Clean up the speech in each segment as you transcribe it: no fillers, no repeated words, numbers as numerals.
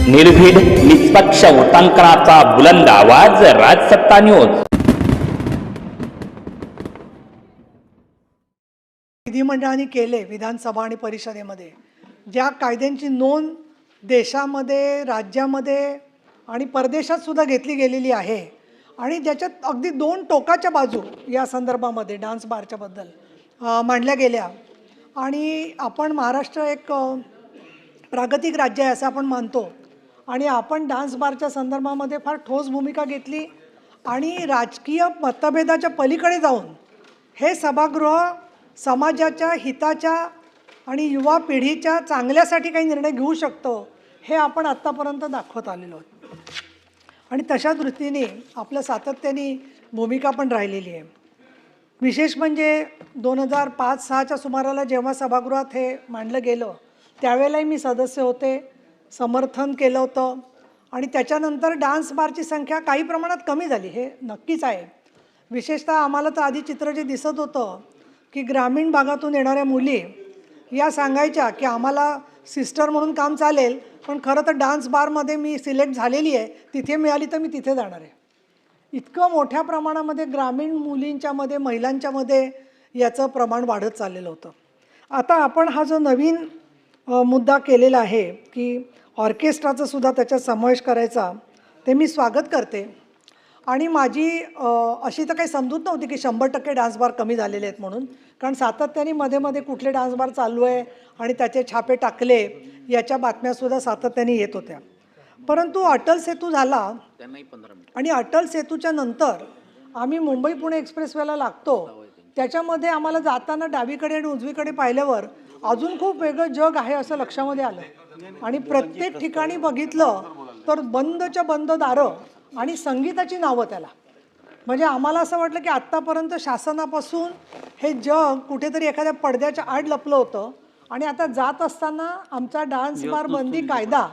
निर्भीड निष्पक्ष उटंकनाचा बुलंद आवाज, राजसत्ता न्यूज। विधिमंडळाने केले विधानसभा आणि परिषदेमध्ये ज्या कायद्यांची नोंद देशामध्ये, राज्यामध्ये आणि परदेशात सुद्धा घेतली गेलेली आहे आणि ज्याच्यात अगदी दोन टोकाच्या बाजू या संदर्भामध्ये डान्स बारच्या बद्दल मांडल्या गेल्या। आणि आपण महाराष्ट्र एक प्रागतिक राज्य आहे असं आपण मानतो आणि आपण डान्स बारच्या संदर्भामध्ये फार ठोस भूमिका घेतली आणि राजकीय मतभेदाच्या पलीकडे जाऊन हे सभागृह समाजाच्या हिताच्या आणि युवा पिढीच्या चांगल्यासाठी काही निर्णय घेऊ शकतो हे आपण आत्तापर्यंत दाखवत आलेलो आहोत आणि तशा दृष्टीने आपलं सातत्याने भूमिका पण राहिलेली आहे। विशेष म्हणजे 2005-06च्या सुमाराला जेव्हा सभागृहात हे मांडलं गेलं त्यावेळेलाही मी सदस्य होते, समर्थन केलं होतं आणि त्याच्यानंतर डान्स बारची संख्या काही प्रमाणात कमी झाली हे नक्कीच आहे। विशेषतः आम्हाला तर आधी चित्र जे दिसत होतं की ग्रामीण भागातून येणाऱ्या मुली या सांगायच्या की आम्हाला सिस्टर म्हणून काम चालेल, पण खरं तर डान्स बारमध्ये मी सिलेक्ट झालेली आहे, तिथे मिळाली तर मी तिथे जाणार आहे। इतकं मोठ्या प्रमाणामध्ये ग्रामीण मुलींच्यामध्ये, महिलांच्यामध्ये याचं प्रमाण वाढत चाललेलं होतं। आता आपण हा जो नवीन मुद्दा केलेला आहे की ऑर्केस्ट्राचा सुद्धा त्याच्यात समावेश करायचा, ते मी स्वागत करते आणि माझी अशी तर काही समजूत नव्हती की 100% डान्स बार कमी झालेले आहेत म्हणून, कारण सातत्याने मध्ये मध्ये कुठले डान्स बार चालू आहे आणि त्याचे छापे टाकले याच्या बातम्यासुद्धा सातत्याने येत होत्या। परंतु अटल सेतू झाला आणि अटल सेतूच्या नंतर आम्ही मुंबई पुणे एक्सप्रेसवेला लागतो, त्याच्यामध्ये आम्हाला जाताना डावीकडे आणि उजवीकडे पाहिल्यावर अजून खूप वेगळं जग आहे असं लक्षामध्ये आलं आणि प्रत्येक ठिकाणी बघितलं तर बंदच्या बंद दारं आणि संगीताची नावं त्याला। म्हणजे आम्हाला असं वाटलं की आत्तापर्यंत शासनापासून हे जग कुठेतरी एखाद्या पडद्याच्या आड लपलं होतं आणि आता जात असताना आमचा डान्स बार बंदी कायदा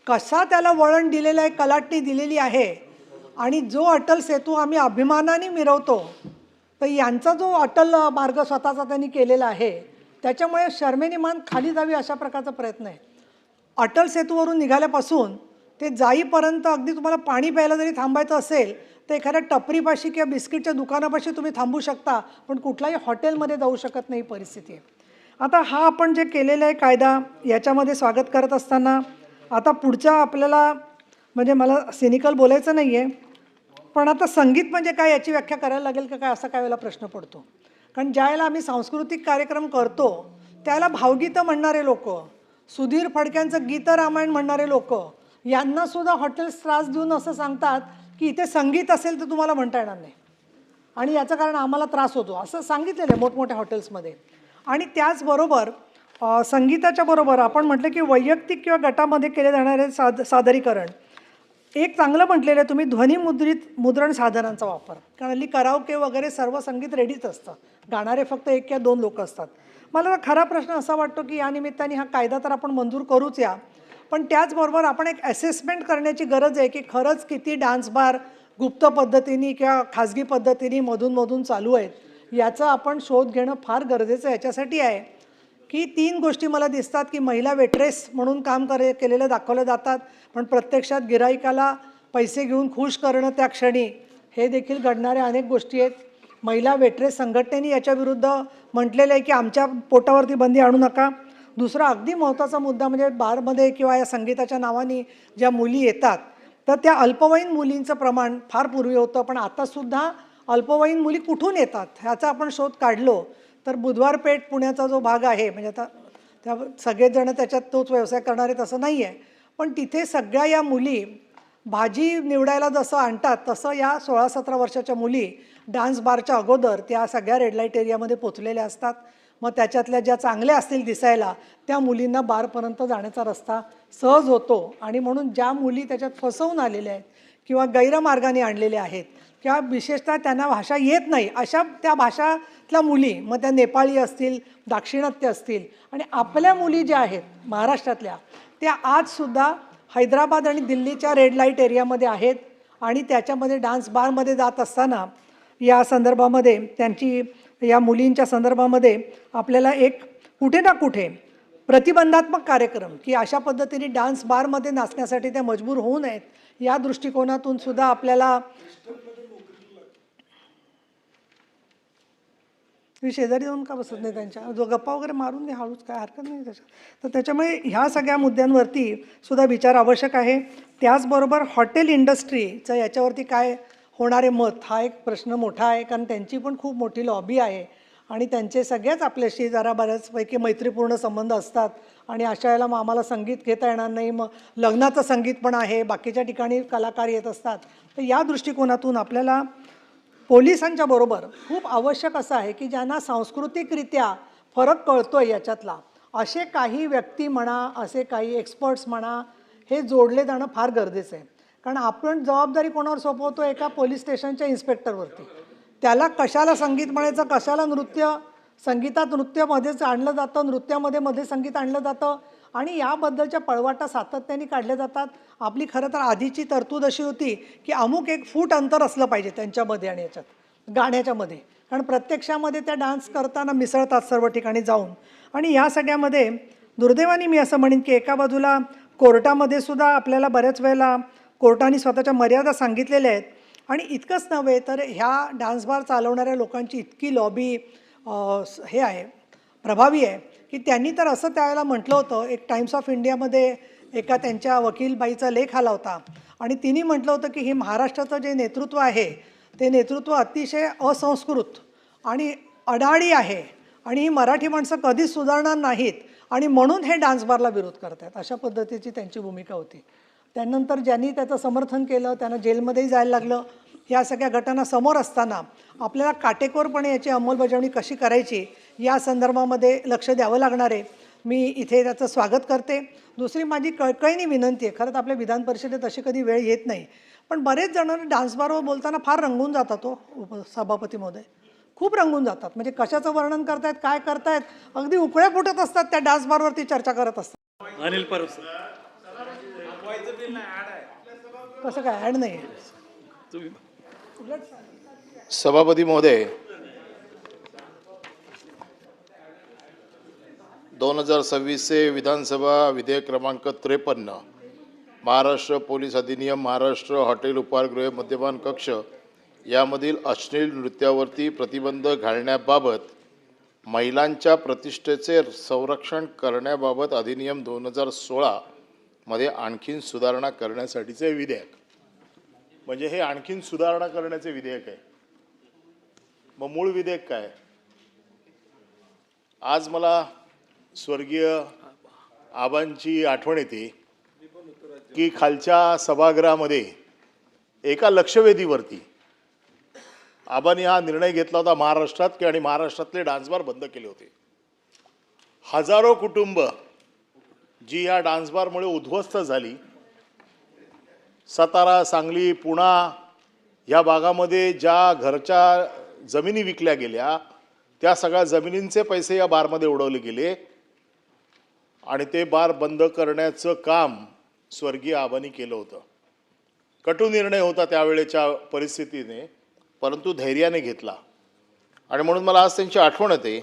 कसा त्याला वळण दिलेलं आहे, कलाटणी दिलेली आहे आणि जो अटल सेतू आम्ही अभिमानाने मिरवतो, तर यांचा जो अटल मार्ग स्वतःचा त्यांनी केलेला आहे त्याच्यामुळे शर्मेने मान खाली जावी अशा प्रकारचा प्रयत्न आहे। अटल सेतूवरून निघाल्यापासून ते जाईपर्यंत अगदी तुम्हाला पाणी प्यायला जरी थांबायचं असेल तर एखाद्या टपरीपाशी किंवा बिस्किटच्या दुकानापाशी तुम्ही थांबू शकता, पण कुठल्याही हॉटेलमध्ये जाऊ शकत नाही परिस्थिती आहे। आता हा आपण जे केलेला आहे कायदा याच्यामध्ये स्वागत करत असताना आता पुढच्या आपल्याला म्हणजे मला सिनिकल बोलायचं नाही आहे, पण आता संगीत म्हणजे काय याची व्याख्या करायला लागेल का काय असा काही वेळेला प्रश्न पडतो। कारण ज्यावेळेला आम्ही सांस्कृतिक कार्यक्रम करतो त्याला भावगीतं म्हणणारे लोक, सुधीर फडक्यांचं गीत रामायण म्हणणारे लोक यांनासुद्धा हॉटेल्स त्रास देऊन असं सांगतात की इथे संगीत असेल तर तुम्हाला म्हणता येणार नाही आणि याचं कारण आम्हाला त्रास होतो असं सांगितलेलं आहे मोठमोठ्या हॉटेल्समध्ये। आणि त्याचबरोबर संगीताच्या बरोबर आपण म्हटलं की वैयक्तिक किंवा गटामध्ये केले जाणारे सादरीकरण एक चांगलं म्हटलेलं आहे तुम्ही ध्वनिमुद्रित मुद्रण साधनांचा वापर, कारण हल्ली कराओके वगैरे सर्व संगीत रेडीच असतं, गाणारे फक्त 1 किंवा 2 लोक असतात। मला खरा प्रश्न असा वाटतो की या निमित्ताने हा कायदा तर आपण मंजूर करूच या, पण त्याचबरोबर आपण एक असेसमेंट करण्याची गरज आहे की खरंच किती डान्स बार गुप्त पद्धतीने किंवा खाजगी पद्धतीने मधून चालू आहेत याचा आपण शोध घेणं फार गरजेचं याच्यासाठी आहे की 3 गोष्टी मला दिसतात की महिला वेट्रेस म्हणून काम केलेलं दाखवलं जातात, पण प्रत्यक्षात गिराईकाला पैसे घेऊन खुश करणं त्या क्षणी हे देखील घडणाऱ्या अनेक गोष्टी आहेत। महिला वेट्रेस संघटनेने याच्या विरुद्ध म्हटलेलं आहे की आमच्या पोटावरती बंदी आणू नका। दुसरा अगदी महत्त्वाचा मुद्दा म्हणजे बारमध्ये किंवा या संगीताच्या नावाने ज्या मुली येतात तर त्या अल्पवयीन मुलींचं प्रमाण फार पूर्वी होतं, पण आतासुद्धा अल्पवयीन मुली कुठून येतात ह्याचा आपण शोध काढलो तर बुधवार पेठ पुण्याचा जो भाग आहे, म्हणजे आता त्या सगळेजण त्याच्यात तोच व्यवसाय करणारे तसं नाही आहे, पण तिथे सगळ्या या मुली भाजी निवडायला जसं आणतात तसं या 16-17 वर्षाच्या मुली डान्स बारच्या अगोदर त्या सगळ्या रेड लाईट एरियामध्ये पोचलेल्या असतात। मग त्याच्यातल्या ज्या चांगल्या असतील दिसायला त्या मुलींना बारपर्यंत जाण्याचा रस्ता सहज होतो आणि म्हणून ज्या मुली त्याच्यात फसवून आलेल्या आहेत किंवा गैरमार्गाने आणलेल्या आहेत किंवा विशेषतः त्यांना भाषा येत नाही अशा त्या भाषातल्या मुली, मग त्या नेपाळी असतील, दाक्षिणात्य असतील आणि आपल्या मुली ज्या आहेत महाराष्ट्रातल्या त्या आजसुद्धा हैदराबाद आणि दिल्लीच्या रेड लाईट एरियामध्ये आहेत आणि त्याच्यामध्ये डान्स बारमध्ये जात असताना या संदर्भामध्ये त्यांची या मुलींच्या संदर्भामध्ये आपल्याला एक कुठे ना कुठे प्रतिबंधात्मक कार्यक्रम की अशा पद्धतीने डान्स बारमध्ये नाचण्यासाठी त्या मजबूर होऊ नयेत या दृष्टिकोनातून सुद्धा आपल्याला मी शेजारी जाऊन का बसत नाही त्यांच्या जो गप्पा वगैरे मारून दे हळूच, काय हरकत नाही त्याच्यात. तर त्याच्यामुळे ह्या सगळ्या मुद्द्यांवरती सुद्धा विचार आवश्यक आहे. त्याचबरोबर हॉटेल इंडस्ट्रीचं याच्यावरती काय होणारे मत हा एक प्रश्न मोठा आहे, कारण त्यांची पण खूप मोठी लॉबी आहे आणि त्यांचे सगळ्याच आपल्याशी जरा बऱ्याचपैकी मैत्रीपूर्ण संबंध असतात आणि अशा वेळेला मग आम्हाला संगीत घेता येणार नाही, मग लग्नाचं संगीत पण आहे, बाकीच्या ठिकाणी कलाकार येत असतात. तर या दृष्टिकोनातून आपल्याला पोलिसांच्या बरोबर खूप आवश्यक असं आहे की ज्यांना सांस्कृतिकरित्या फरक कळतोय याच्यातला असे काही व्यक्ती म्हणा, असे काही एक्सपर्ट्स म्हणा, हे जोडले जाणं फार गरजेचं आहे. कारण आपण जबाबदारी कोणावर सोपवतो? एका पोलीस स्टेशनच्या इन्स्पेक्टरवरती. त्याला कशाला संगीत म्हणायचं, कशाला नृत्य, संगीतात नृत्यामध्येच आणलं जातं, नृत्यामध्ये मध्ये संगीत आणलं जातं आणि याबद्दलच्या पळवाटा सातत्याने काढल्या जातात. आपली खरं तर आधीची तरतूद अशी होती की अमुक 1 फूट अंतर असलं पाहिजे त्यांच्यामध्ये आणि याच्यात गाण्याच्यामध्ये, कारण प्रत्यक्षामध्ये त्या डान्स करताना मिसळतात सर्व ठिकाणी जाऊन. आणि या सगळ्यामध्ये दुर्दैवाने मी असं म्हणेन की एका बाजूला कोर्टामध्ये सुद्धा आपल्याला बऱ्याच वेळेला कोर्टाने स्वतःच्या मर्यादा सांगितलेल्या आहेत आणि इतकंच नव्हे तर ह्या डान्स बार चालवणाऱ्या लोकांची इतकी लॉबी हे आहे, प्रभावी आहे की त्यांनी तर असं त्यावेळेला म्हटलं होतं, एक टाइम्स ऑफ इंडियामध्ये एका त्यांच्या वकीलबाईचा लेख आला होता आणि तिने म्हटलं होतं की हे महाराष्ट्राचं जे नेतृत्व आहे ते नेतृत्व अतिशय असंस्कृत आणि अडाणी आहे आणि ही मराठी माणसं कधीच सुधारणार नाहीत आणि म्हणून हे डान्स बारला विरोध करतात, अशा पद्धतीची त्यांची भूमिका होती. त्यानंतर ज्यांनी त्याचं समर्थन केलं त्यांना जेलमध्येही जायला लागलं. या सगळ्या घटना समोर असताना आपल्याला काटेकोरपणे याची अंमलबजावणी कशी करायची या संदर्भामध्ये लक्ष द्यावं लागणार आहे. मी इथे त्याचं स्वागत करते. दुसरी माझी कळकळीने विनंती आहे, खरं तर आपल्या विधान परिषदेत अशी कधी वेळ येत नाही, पण बरेच जण डान्स बारवर बोलताना फार रंगून जातात. तो सभापती महोदय खूप रंगून जातात, म्हणजे कशाचं वर्णन करतायत, काय करतायत, अगदी उकळ्या फुटत असतात, त्या डान्स बारवरती चर्चा करत असतात. अनिल परब कसं काय ॲड नाही सभापती महोदय, 2026 विधानसभा विधेयक क्रमांक 53 महाराष्ट्र पोलीस अधिनियम, महाराष्ट्र हॉटेल उपाहारगृहे मद्यपान कक्ष यामधील अश्लील नृत्यावरती प्रतिबंध घालण्याबाबत महिलांच्या प्रतिष्ठेचे संरक्षण करण्याबाबत अधिनियम 2016 मध्ये आणखीन सुधारणा करण्यासाठीचे विधेयक. म्हणजे हे आणखीन सुधारणा करण्याचे विधेयक आहे. मग मूळ विधेयक काय? आज मला स्वर्गीय आबांची आठवण येते की खालच्या सभागृहामध्ये एका लक्षवेधीवरती आबांनी हा निर्णय घेतला होता महाराष्ट्रात की आणि महाराष्ट्रातले डान्स बार बंद केले होते. हजारो कुटुंब जी या डान्स बारमुळे उद्ध्वस्त झाली, सातारा, सांगली, पुणा या भागामध्ये ज्या घरच्या जमिनी विकल्या गेल्या त्या सगळ्या जमिनींचे पैसे या बारमध्ये उडवले गेले आणि ते बार बंद करण्याचं काम स्वर्गीय आबांनी केलं होतं. कटू निर्णय होता त्यावेळेच्या परिस्थितीने, परंतु धैर्याने घेतला आणि म्हणून मला आज त्यांची आठवण येते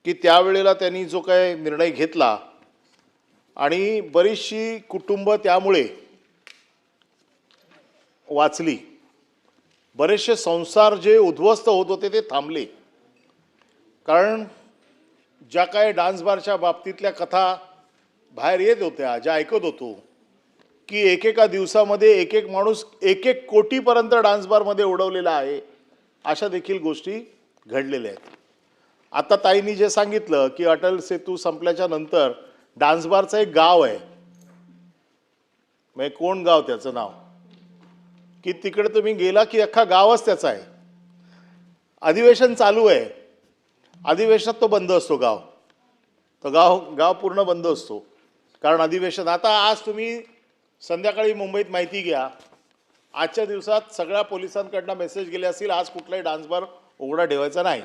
की त्यावेळेला त्यांनी जो काय निर्णय घेतला आणि बरीचशी कुटुंब त्यामुळे वाचली. बरेचसे संसार जे उद्ध्वस्त होत होते ते थांबले. कारण ज्या काय डान्स बारच्या बाबतीतल्या कथा बाहेर येत होत्या, ज्या ऐकत होतो की एकेका दिवसामध्ये एक माणूस 1 कोटीपर्यंत डान्स बारमध्ये उडवलेला आहे, अशा देखील गोष्टी घडलेल्या आहेत. आता ताईंनी जे सांगितलं की अटल सेतू संपल्याच्या नंतर डान्स बारचं एक गाव आहे, म्हणजे कोण गाव त्याचं नाव, की तिकडे तुम्ही गेला की अख्खा गावच त्याचा आहे. अधिवेशन चालू आहे, अधिवेशनात तो बंद असतो गाव, तो गाव पूर्ण बंद असतो. कारण अधिवेशन आता आज तुम्ही संध्याकाळी मुंबईत माहिती घ्या, आजच्या दिवसात सगळ्या पोलिसांकडनं मेसेज गेले असतील आज कुठलाही डान्स बार उघडा ठेवायचा नाही,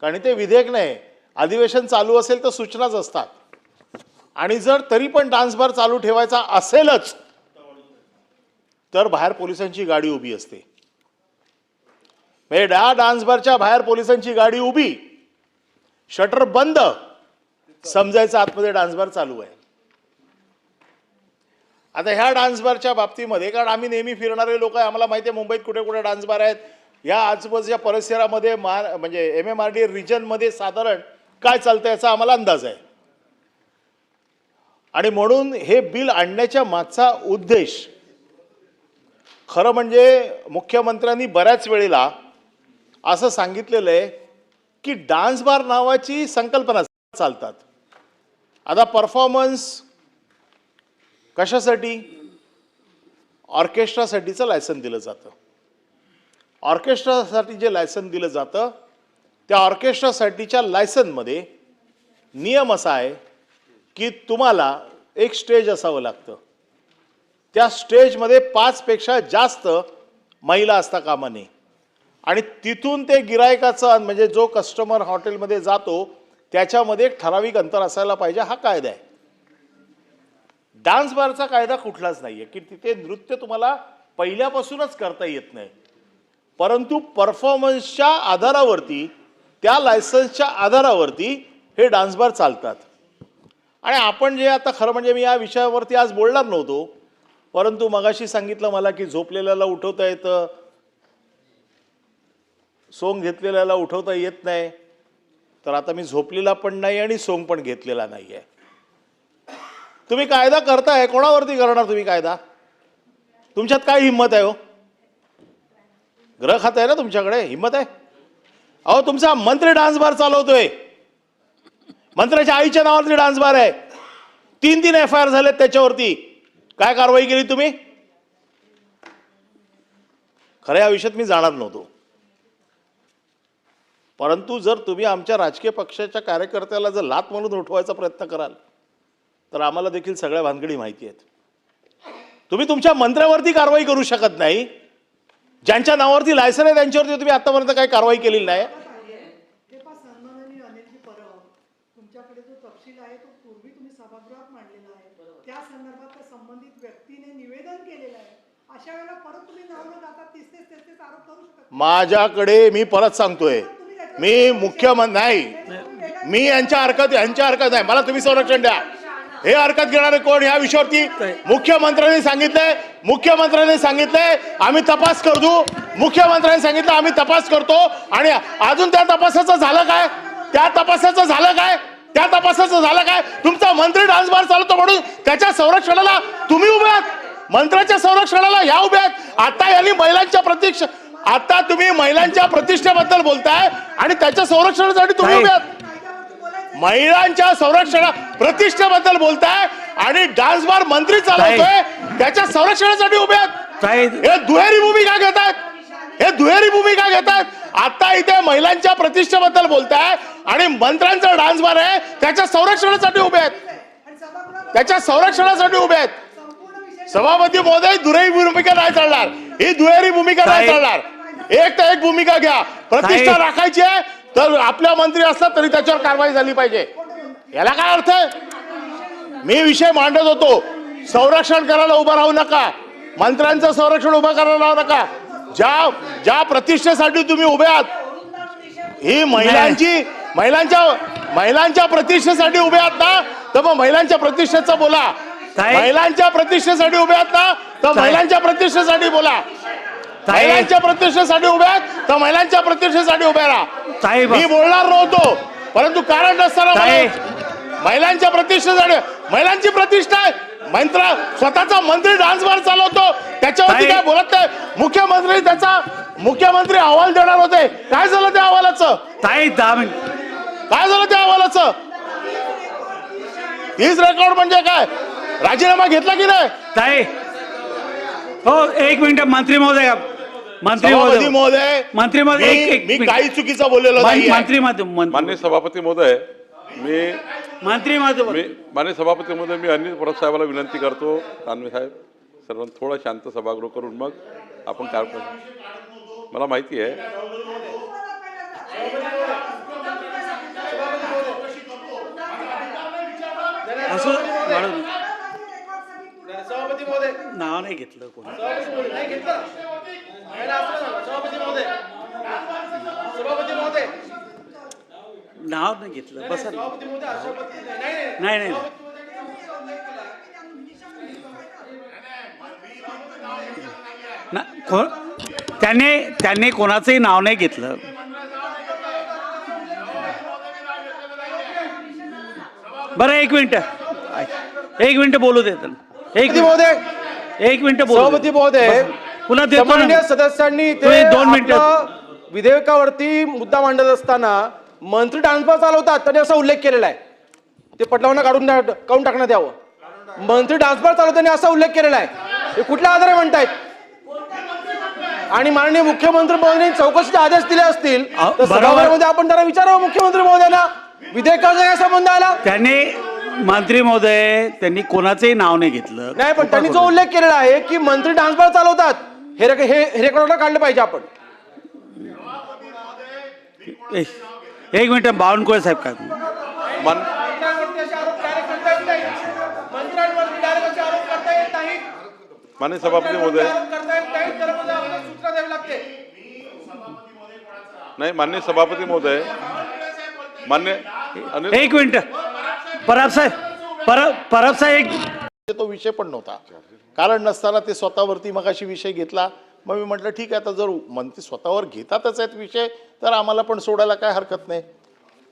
कारण ते विधेयक नाही. अधिवेशन चालू असेल तर सूचनाच असतात आणि जर तरी पण डान्स बार चालू ठेवायचा असेलच तर बाहेर पोलिसांची गाडी उभी असते. म्हणजे डान्स बारच्या बाहेर पोलिसांची गाडी उभी, शटर बंद समजायचं आतमध्ये डान्स बार चालू आहे. आता ह्या डान्स बारच्या बाबतीमध्ये, कारण आम्ही नेहमी फिरणारे लोक आहे, आम्हाला माहिती आहे मुंबईत कुठे कुठे डान्स बार आहेत, या आजूबाजूच्या परिसरामध्ये म्हणजे MMRDA रिजनमध्ये साधारण काय चालतं याचा आम्हाला अंदाज आहे. आणि म्हणून हे बिल आणण्याच्या मागचा उद्देश खरं म्हणजे मुख्यमंत्र्यांनी बऱ्याच वेळेला असं सांगितलेलं आहे की डान्स बार नावाची संकल्पना चालतात. आता परफॉर्मन्स कशासाठी? ऑर्केस्ट्रासाठीचं लायसन दिलं जातं. ऑर्केस्ट्रासाठी जे लायसन दिलं जातं त्या ऑर्केस्ट्रासाठीच्या लायसनमध्ये नियम असा आहे की तुम्हाला एक स्टेज असावं लागतं. त्या स्टेजमध्ये 5 पेक्षा जास्त महिला असता कामा नये आणि तिथून ते गिरायकाचं म्हणजे जो कस्टमर हॉटेलमध्ये जातो त्याच्यामध्ये एक ठराविक अंतर असायला पाहिजे, हा कायदा आहे. डान्स बारचा कायदा कुठलाच नाहीये की तिथे नृत्य तुम्हाला पहिल्यापासूनच करता येत नाही, परंतु परफॉर्मन्सच्या आधारावरती त्या लायसन्सच्या आधारावरती हे डान्स बार चालतात. आणि आपण जे आता खरं म्हणजे मी या विषयावरती आज बोलणार नव्हतो, परंतु मगाशी सांगितलं मला की झोपलेल्याला उठवता येतं, सोंग घेतलेल्याला उठवता येत नाही, तर आता मी झोपलेला पण नाही आणि सोंग पण घेतलेला नाही आहे. तुम्ही कायदा करताय, कोणावरती करणार तुम्ही कायदा? तुमच्यात काय हिंमत आहे हो? ग्रह खातं आहे ना तुमच्याकडे, हिंमत आहे? अहो तुमचा मंत्री डान्स बार चालवतोय, मंत्र्याच्या आईच्या नावावरती डान्स बार आहे, 3 FIR झालेत त्याच्यावरती. काय कारवाई केली तुम्ही? खरं या विषयात मी जाणार नव्हतो, परंतु जर तुम्ही आमच्या राजकीय पक्षाच्या कार्यकर्त्याला जर लात म्हणून उठवायचा प्रयत्न कराल तर आम्हाला देखील सगळ्या भानगडी माहिती आहेत. तुम्ही तुमच्या मंत्र्यावरती कारवाई करू शकत नाही, ज्यांच्या नावावरती लायसन आहे त्यांच्यावरती तुम्ही आतापर्यंत काही कारवाई केलेली नाही. तुमच्याकडे जो तपशील आहे तो पूर्वी तुम्ही सभागृहात मांडलेला आहे, त्या संदर्भात त्या संबंधित व्यक्तीने निवेदन केलेलं आहे. अशा वेळेला परत तुम्ही नाव न गाता तेच आरोप करू शकत. माझ्याकडे मी परत सांगतोय, मी मुख्यमंत्री नाही, मी यांच्या हरकत नाही, मला तुम्ही संरक्षण द्या. हे हरकत घेणारे कोण या विषयावरती? मुख्यमंत्र्यांनी सांगितलंय आम्ही तपास करू. मुख्यमंत्र्यांनी सांगितलं आम्ही तपास करतो आणि अजून त्या तपासाचं झालं काय? त्या तपासाचं झालं काय? तुमचा मंत्री डान्स बार चालवतो म्हणून त्याच्या संरक्षणाला तुम्ही उभे आहात, मंत्र्याच्या संरक्षणाला या उभे आहात. आता तुम्ही महिलांच्या प्रतिष्ठेबद्दल बोलताय आणि त्याच्या संरक्षणासाठी तुम्ही उभे आहात. महिलांच्या प्रतिष्ठेबद्दल बोलताय आणि डान्स बार मंत्री चालवतोय त्याच्या संरक्षणासाठी उभे आहात. हे दुहेरी भूमिका घेतायत. आता इथे महिलांच्या प्रतिष्ठेबद्दल बोलताय आणि मंत्र्यांचा डान्स बार आहे त्याच्या संरक्षणासाठी उभे आहेत. सभापती महोदय, दुहेरी भूमिका नाही चालणार, ही दुहेरी भूमिका नाही चालणार. एक तर एक भूमिका घ्या, प्रतिष्ठा राखायची आहे तर आपला मंत्री असला तरी त्याच्यावर कारवाई झाली पाहिजे. याला काय अर्थ आहे? मी विषय मांडत होतो, संरक्षण करायला उभं राहू नका, मंत्र्यांचं संरक्षण उभं करायला राहू नका. ज्या प्रतिष्ठेसाठी तुम्ही उभे आहात, ही महिलांच्या प्रतिष्ठेसाठी उभे आहात ना, तर मग महिलांच्या प्रतिष्ठेचं बोला. महिलांच्या प्रतिष्ठेसाठी उभे आहात ना, तर महिलांच्या प्रतिष्ठेसाठी बोला. महिलांच्या प्रतिष्ठेसाठी उभे आहेत तर महिलांच्या प्रतिष्ठेसाठी उभे राहा. मी बोलणार नव्हतो, परंतु कारण नसताना महिलांच्या प्रतिष्ठेसाठी, महिलांची प्रतिष्ठा आहे. स्वतःचा मंत्री डान्स बार चालवतो त्याच्यावरती काय बोलत नाही. मुख्यमंत्री अहवाल देणार होते, काय झालं त्या अहवालाचं? तीच रेकॉर्ड म्हणजे काय? राजीनामा घेतला की नाही? हो, एक मिनिट. मंत्री महोदय, मी काही चुकीचं बोललेलो नाही. माननीय सभापती महोदय, माननीय सभापती महोदय, मी अनिल परब साहेबांना विनंती करतो, दानवे साहेब, सर्वांना थोडं शांत सभागृह करून मग आपण काय करू. मला माहिती आहे नाव नाही घेतलं कोणी. नाव नाही घेतलं बसा ना. नाही नाही ना त्यांनी कोणाचंही नाव नाही घेतलं. बरं एक मिनिट बोलू दे त्यांना. एक मिनिट बोलू दे. सभापती महोदय, पुन्हा देतो ना. सन्माननीय सदस्यांनी तुम्ही 2 मिनिटं. आपलं विधेयकावरती मुद्दा मांडत असताना मंत्री ट्रान्सफर चालवतात त्यांनी असा उल्लेख केलेला आहे. ते पटलावना काढून टाकण्यात यावं. मंत्री ट्रान्सफर चालवताना असा उल्लेख केलेला आहे. हे कुठल्या आधारे म्हणतायत? आणि माननीय मुख्यमंत्री महोदयांनी चौकशीचे आदेश दिले असतील तर बरोबर. सभागृहामध्ये आपण त्यांना विचारावं, मुख्यमंत्री महोदयांना विधेयकाचा काय संबंध आला? मंत्री महोदय त्यांनी कोणाचंही नाव नाही घेतलं. नाही, पण त्यांनी जो उल्लेख केलेला आहे की मंत्री ट्रान्सफर चालवतात हे रेकॉर्डला काढलं पाहिजे आपण. एक मिनिट बावनकुळे साहेब काय मान माननीय सभापती महोदय, नाही माननीय सभापती महोदय, मान्य एक मिनिट परब साहेब तो विषय पण नव्हता. कारण नसताना ते स्वतःवरती मगाशी विषय घेतला. मग मी म्हटलं ठीक आहे, आता जर मंत्री स्वतःवर घेतातच आहेत विषय तर आम्हाला पण सोडायला काय हरकत नाही.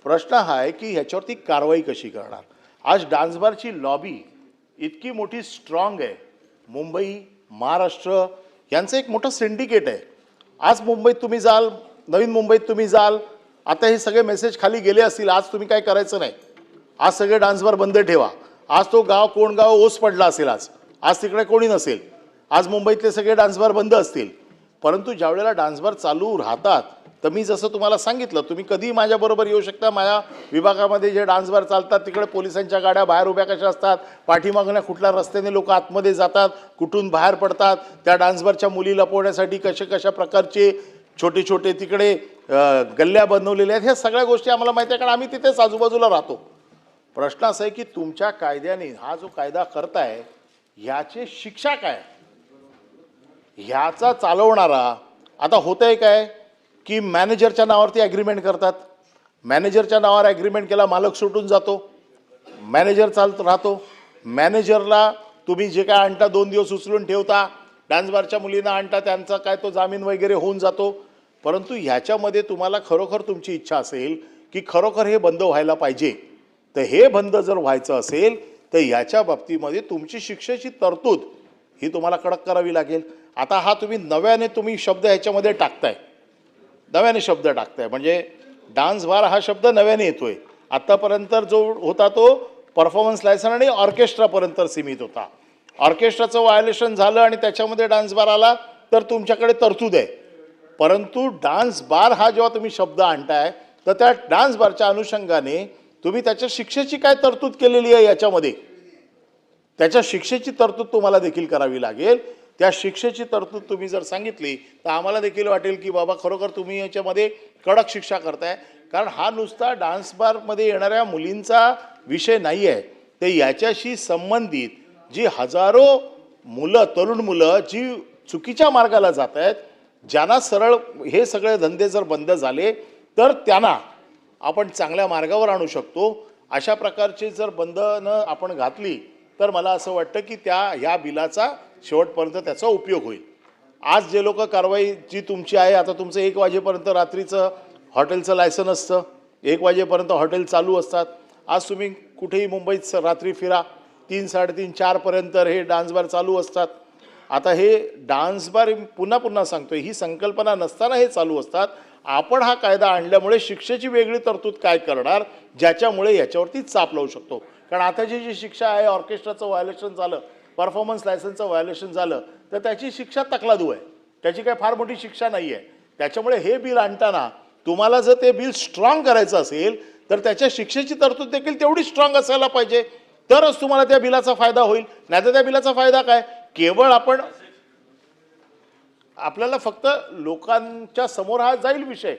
प्रश्न हा आहे की ह्याच्यावरती कारवाई कशी करणार. आज डान्सबारची लॉबी इतकी मोठी स्ट्रॉंग आहे. मुंबई, महाराष्ट्र यांचं एक मोठं सिंडिकेट आहे. आज मुंबईत तुम्ही जाल, नवीन मुंबईत तुम्ही जाल, आता हे सगळे मेसेज खाली गेले असतील. आज तुम्ही काय करायचं नाही, आज सगळे डान्सबार बंद ठेवा. आज तो गाव कोण गाव ओस पडला असेल, आज तिकडे कोणी नसेल, आज मुंबईतले सगळे डान्सबार बंद असतील. परंतु ज्यावेळेला डान्सबार चालू राहतात तर मी जसं तुम्हाला सांगितलं, तुम्ही कधीही माझ्याबरोबर येऊ शकता. माझ्या विभागामध्ये जे डान्सबार चालतात तिकडे पोलिसांच्या गाड्या बाहेर उभ्या कशा असतात, पाठीमागण्या कुठल्या रस्त्याने लोक आतमध्ये जातात, कुठून बाहेर पडतात, त्या डान्सबारच्या मुली लपवण्यासाठी कशा प्रकारचे छोटे छोटे तिकडे गल्ल्या बनवलेल्या आहेत. ह्या सगळ्या गोष्टी आम्हाला माहिती आहे, कारण आम्ही तिथेच आजूबाजूला राहतो. प्रश्न असा आहे की तुमच्या कायद्याने हा जो कायदा करताय ह्याची शिक्षा काय, ह्याचा चालवणारा. आता होतंय काय की मॅनेजरच्या नावावरती ॲग्रीमेंट करतात. मॅनेजरच्या नावावर ॲग्रीमेंट केला, मालक सुटून जातो, मॅनेजर चालत राहतो. मॅनेजरला तुम्ही जे काय आणता 2 दिवस उचलून ठेवता, डान्सबारच्या मुलींना आणता, त्यांचा काय तो जामीन वगैरे होऊन जातो. परंतु ह्याच्यामध्ये तुम्हाला खरोखर तुमची इच्छा असेल की खरोखर हे बंद व्हायला पाहिजे, तर हे बंद जर व्हायचं असेल तर ह्याच्या बाबतीमध्ये तुमची शिक्षेची तरतूद ही तुम्हाला कडक करावी लागेल. आता हा तुम्ही शब्द ह्याच्यामध्ये टाकताय, नव्याने शब्द टाकताय. म्हणजे डान्स बार हा शब्द नव्याने येतोय. आत्तापर्यंत जो होता तो परफॉर्मन्स लायसन आणि ऑर्केस्ट्रापर्यंत सीमित होता. ऑर्केस्ट्राचं व्हायोलेशन झालं आणि त्याच्यामध्ये डान्स बार आला तर तुमच्याकडे तरतूद आहे. परंतु डान्स बार हा जेव्हा तुम्ही शब्द आणताय तर त्या डान्स बारच्या अनुषंगाने तुम्ही त्याच्या शिक्षेची काय तरतूद केलेली आहे याच्यामध्ये, त्याच्या शिक्षेची तरतूद तुम्हाला देखील करावी लागेल. त्या शिक्षेची तरतूद तुम्ही जर सांगितली तर आम्हाला देखील वाटेल की बाबा खरोखर तुम्ही याच्यामध्ये कडक शिक्षा करताय. कारण हा नुसता डान्स बारमध्ये येणाऱ्या मुलींचा विषय नाही आहे, ते याच्याशी संबंधित जी हजारो मुलं, तरुण मुलं जी चुकीच्या मार्गाला जात आहेत, ज्यांना सरळ हे सगळे धंदे जर बंद झाले तर त्यांना आपण चांगल्या मार्गावर आणू शकतो. अशा प्रकारची जर बंधनं आपण घातली तर मला असं वाटतं की ह्या बिलाचा शेवटपर्यंत त्याचा उपयोग होईल. आज जे लोक कारवाई जी तुमची आहे, आता तुमचं 1 वाजेपर्यंत रात्रीचं हॉटेलचं लायसन असतं, 1 वाजेपर्यंत हॉटेल चालू असतात. आज तुम्ही कुठेही मुंबईत रात्री फिरा, 3, 3:30, 4पर्यंत हे डान्स बार चालू असतात. आता हे डान्स बार पुन्हा सांगतोय, ही संकल्पना नसताना हे चालू असतात. आपण हा कायदा आणल्यामुळे शिक्षेची वेगळी तरतूद काय करणार, ज्याच्यामुळे याच्यावरती चाप लावू शकतो. कारण आताची जी शिक्षा आहे, ऑर्केस्ट्राचं व्हायोलेशन झालं, परफॉर्मन्स लायसन्सचं व्हायोलेशन झालं तर त्याची शिक्षा तकलादू आहे, त्याची काय फार मोठी शिक्षा नाही आहे. त्याच्यामुळे हे बिल आणताना तुम्हाला जर ते बिल स्ट्रॉंग करायचं असेल तर त्याच्या शिक्षेची तरतूद देखील तेवढी स्ट्रॉंग असायला पाहिजे, तरच तुम्हाला त्या बिलाचा फायदा होईल. नाही तर त्या बिलाचा फायदा काय, केवळ आपल्याला फक्त लोकांच्या समोर हा जाईल विषय.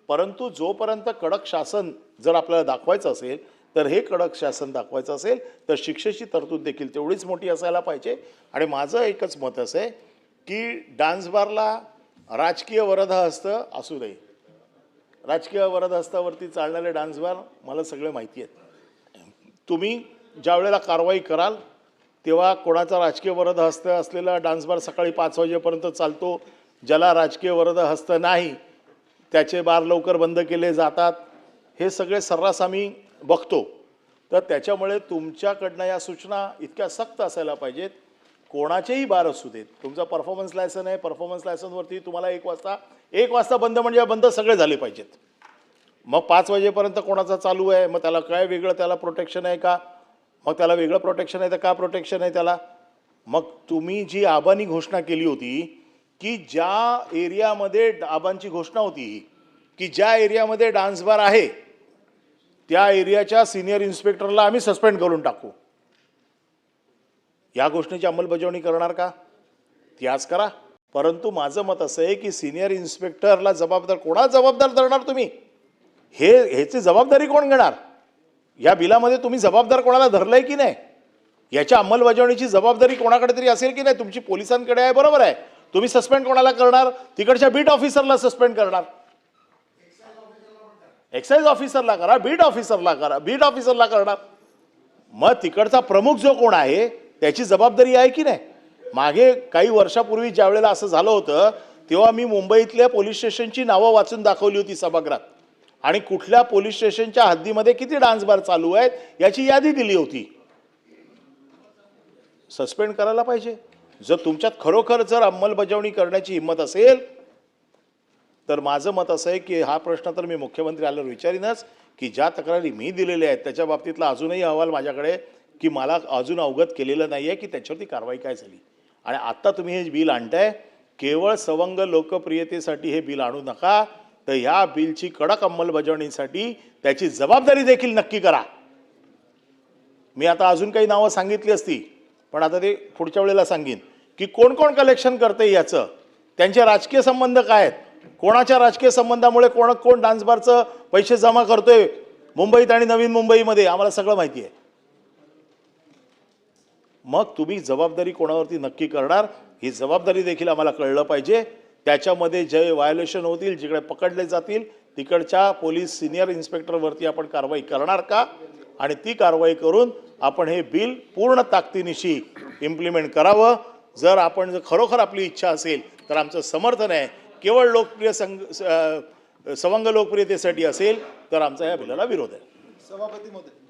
परंतु जोपर्यंत कडक शासन जर आपल्याला दाखवायचं असेल तर हे कडक शासन दाखवायचं असेल तर शिक्षेची तरतूद देखील तेवढीच मोठी असायला पाहिजे. आणि माझं एकच मत असं आहे की डान्स बारला राजकीय वरदहस्त असू नये. राजकीय वरदहस्तावरती चालणारे डान्स बार मला सगळे माहिती आहेत. तुम्ही ज्या वेळेला कारवाई कराल तेव्हा कोणाचा राजकीय वरदहस्त असलेला डान्स बार सकाळी 5 वाजेपर्यंत चालतो, ज्याला राजकीय वरदहस्त नाही त्याचे बार लवकर बंद केले जातात, हे सगळे सर्रास आम्ही बघतो. तर त्याच्यामुळे तुमच्याकडनं या सूचना इतक्या सक्त असायला पाहिजेत. कोणाचेही बार असू देत, तुमचा परफॉर्मन्स लायसन आहे, परफॉर्मन्स लायसनवरती तुम्हाला 1 वाजता बंद म्हणजे बंद सगळे झाले पाहिजेत. मग 5 वाजेपर्यंत कोणाचा चालू आहे, मग त्याला काय वेगळं त्याला प्रोटेक्शन आहे का, मग त्याला वेगळं प्रोटेक्शन आहे तर का प्रोटेक्शन आहे त्याला. मग तुम्ही जी आबांनी घोषणा केली होती की ज्या एरियामध्ये आबांची घोषणा होती की ज्या एरियामध्ये डान्स बार आहे त्या एरियाच्या सिनियर इन्स्पेक्टरला आम्ही सस्पेंड करून टाकू, या घोषणेची अंमलबजावणी करणार का? ती आज करा. परंतु माझं मत असं आहे की सिनियर इन्स्पेक्टरला कोणाला जबाबदार धरणार तुम्ही? ह्याची जबाबदारी कोण घेणार? या बिलामध्ये तुम्ही जबाबदार कोणाला धरलंय की नाही? याच्या अंमलबजावणीची जबाबदारी कोणाकडे तरी असेल की नाही? तुमची पोलिसांकडे आहे, बरोबर आहे. तुम्ही सस्पेंड कोणाला करणार? तिकडच्या बीट ऑफिसरला सस्पेंड करणार. एक्साइज ऑफिसरला करा, बीट ऑफिसरला करणार. मग तिकडचा प्रमुख जो कोण आहे त्याची जबाबदारी आहे की नाही? मागे काही वर्षापूर्वी ज्या वेळेला असं झालं होतं तेव्हा मी मुंबईतल्या पोलीस स्टेशनची नावं वाचून दाखवली होती सभागृहात आणि कुठल्या पोलीस स्टेशनच्या हद्दीमध्ये किती डान्स बार चालू आहेत याची यादी दिली होती. सस्पेंड करायला पाहिजे. जर तुमच्यात खरोखर जर अंमलबजावणी करण्याची हिंमत असेल तर माझं मत असं आहे की हा प्रश्न तर मी मुख्यमंत्री आल्यावर विचारीनच की ज्या तक्रारी मी दिलेल्या आहेत त्याच्या बाबतीतला अजूनही अहवाल माझ्याकडे की मला अजून अवगत केलेलं नाही आहे की त्याच्यावरती कारवाई काय झाली. आणि आत्ता तुम्ही हे बिल आणताय, केवळ सवंग लोकप्रियतेसाठी हे बिल आणू नका, तर ह्या बिलची कडक अंमलबजावणीसाठी त्याची जबाबदारी देखील नक्की करा. मी आता अजून काही नावं सांगितली असती पण आता ते पुढच्या वेळेला सांगेन की कोण कोण कलेक्शन करते याचं, त्यांचे राजकीय संबंध काय आहेत, कोणाच्या राजकीय संबंधामुळे कोण डान्स बारचं पैसे जमा करतोय मुंबईत आणि नवीन मुंबईमध्ये, आम्हाला सगळं माहिती आहे. मग तुम्ही जबाबदारी कोणावरती नक्की करणार ही जबाबदारी देखील आम्हाला कळलं पाहिजे. त्याच्यामध्ये जे व्हायोलेशन होतील, जिकडे पकडले जातील तिकडच्या पोलीस सिनियर इन्स्पेक्टरवरती आपण कारवाई करणार का, आणि ती कारवाई करून आपण हे बिल पूर्ण ताकदीनिशी इम्प्लिमेंट करावं. जर खरोखर आपली इच्छा असेल तर आमचं समर्थन आहे. केवळ सवंग लोकप्रियतेसाठी असेल तर आमचा या बिलाला विरोध आहे. सभापती महोदय